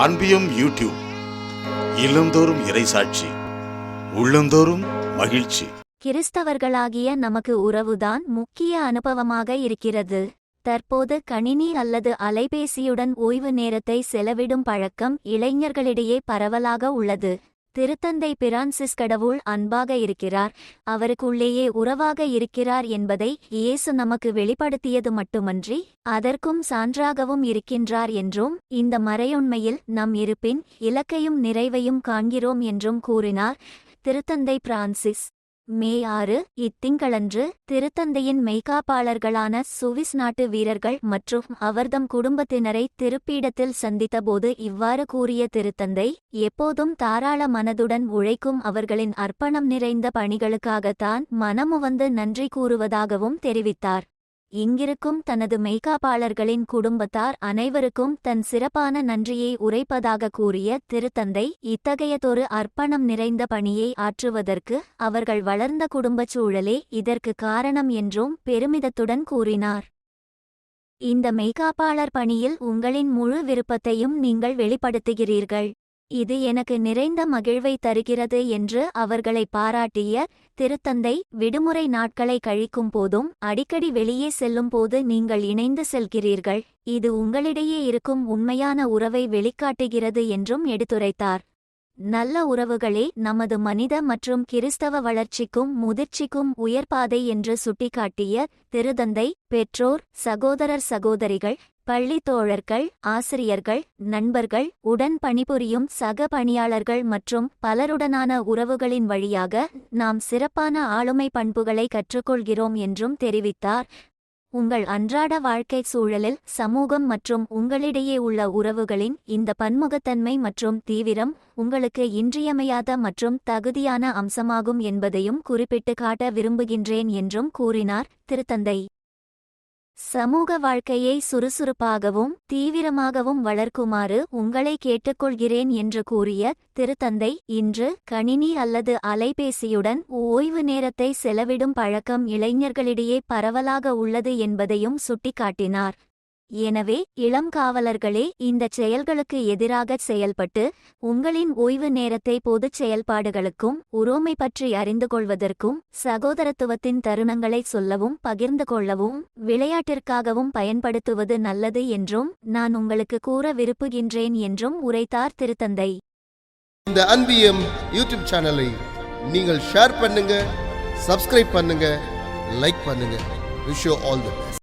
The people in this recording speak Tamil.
அன்பியும் யூடியூப் இல்லந்தோறும் இறைசாட்சி, உள்ளந்தோறும் மகிழ்ச்சி. கிறிஸ்தவர்களாகிய நமக்கு உறவுதான் முக்கிய அனுபவமாக இருக்கிறது. தற்போது கணினி அல்லது அலைபேசியுடன் ஓய்வு நேரத்தை செலவிடும் பழக்கம் இளைஞர்களிடையே பரவலாக உள்ளது. திருத்தந்தை பிரான்சிஸ் கடவுள் அன்பாக இருக்கிறார், அவருக்குள்ளேயே உறவாக இருக்கிறார் என்பதை இயேசு நமக்கு வெளிப்படுத்தியது மட்டுமன்றி அதற்கும் சான்றாகவும் இருக்கின்றார் என்றும், இந்த மறையுண்மையில் நம் இருப்பின் இலக்கையும் நிறைவையும் காண்கிறோம் என்றும் கூறினார் திருத்தந்தை பிரான்சிஸ். மே 6 இத்திங்களன்று திருத்தந்தையின் மெய்காப்பாளர்களான சுவிஸ் நாட்டு வீரர்கள் மற்றும் அவர்தம் குடும்பத்தினரை திருப்பீடத்தில் சந்தித்தபோது இவ்வாறு கூறிய திருத்தந்தை, எப்போதும் தாராள மனதுடன் உழைக்கும் அவர்களின் அர்ப்பணம் நிறைந்த பணிகளுக்காகத்தான் மனமுவந்து நன்றி கூறுவதாகவும் தெரிவித்தார். இங்கிருக்கும் தனது மெய்காப்பாளர்களின் குடும்பத்தார் அனைவருக்கும் தன் சிறப்பான நன்றியை உரைப்பதாக கூறிய திருத்தந்தை, இத்தகையதொரு அர்ப்பணம் நிறைந்த பணியை ஆற்றுவதற்கு அவர்கள் வளர்ந்த குடும்பச் சூழலே இதற்கு காரணம் என்றும் பெருமிதத்துடன் கூறினார். இந்த மெய்காப்பாளர் பணியில் உங்களின் முழு விருப்பத்தையும் நீங்கள் வெளிப்படுத்துகிறீர்கள். இது எனக்கு நிறைந்த மகிழ்வை தருகிறது என்று அவர்களை பாராட்டிய திருத்தந்தை, விடுமுறை நாட்களை கழிக்கும் போதும் அடிக்கடி வெளியே செல்லும் போது நீங்கள் இணைந்து செல்கிறீர்கள், இது உங்களிடையே இருக்கும் உண்மையான உறவை வெளிக்காட்டுகிறது என்றும் எடுத்துரைத்தார். நல்ல உறவுகளே நமது மனித மற்றும் கிறிஸ்தவ வளர்ச்சிக்கும் முதிர்ச்சிக்கும் உயர்பாதை என்று சுட்டிக்காட்டிய திருத்தந்தை, பெற்றோர், சகோதரர் சகோதரிகள், பள்ளி தோழர்கள், ஆசிரியர்கள், நண்பர்கள், உடன் பணிபுரியும் சக பணியாளர்கள் மற்றும் பலருடனான உறவுகளின் வழியாக நாம் சிறப்பான ஆளுமை பண்புகளை கற்றுக்கொள்கிறோம் என்றும் தெரிவித்தார். உங்கள் அன்றாட வாழ்க்கை சூழலில் சமூகம் மற்றும் உங்களிடையே உள்ள உறவுகளின் இந்த பன்முகத்தன்மை மற்றும் தீவிரம் உங்களுக்கு இன்றியமையாத மற்றும் தகுதியான அம்சமாகும் என்பதையும் குறிப்பிட்டு காட்ட விரும்புகின்றேன் என்றும் கூறினார் திருத்தந்தை. சமூக வாழ்க்கையை சுறுசுறுப்பாகவும் தீவிரமாகவும் வளர்க்குமாறு உங்களை கேட்டுக்கொள்கிறேன் என்று கூறிய திருத்தந்தை, இன்று கணினி அல்லது அலைபேசியுடன் ஓய்வு நேரத்தை செலவிடும் பழக்கம் இளைஞர்களிடையே பரவலாக உள்ளது என்பதையும் சுட்டிக்காட்டினார். எனவே இளம் காவலர்களே, இந்தச் செயல்களுக்கு எதிராக செயல்பட்டு உங்களின் ஓய்வு நேரத்தை பொதுச் செயல்பாடுகளுக்கும் உரோமை பற்றி அறிந்து கொள்வதற்கும் சகோதரத்துவத்தின் தருணங்களை சொல்லவும் பகிர்ந்து கொள்ளவும் விளையாட்டிற்காகவும் பயன்படுத்துவது நல்லது என்றும் நான் உங்களுக்கு கூற விரும்புகின்றேன் என்றும் உரைத்தார் திருத்தந்தை. இந்த அன்பியம் யூடியூப் சேனலை நீங்கள் ஷேர் பண்ணுங்க, சப்ஸ்கிரைப் பண்ணுங்க, லைக் பண்ணுங்க. Wish you all the best.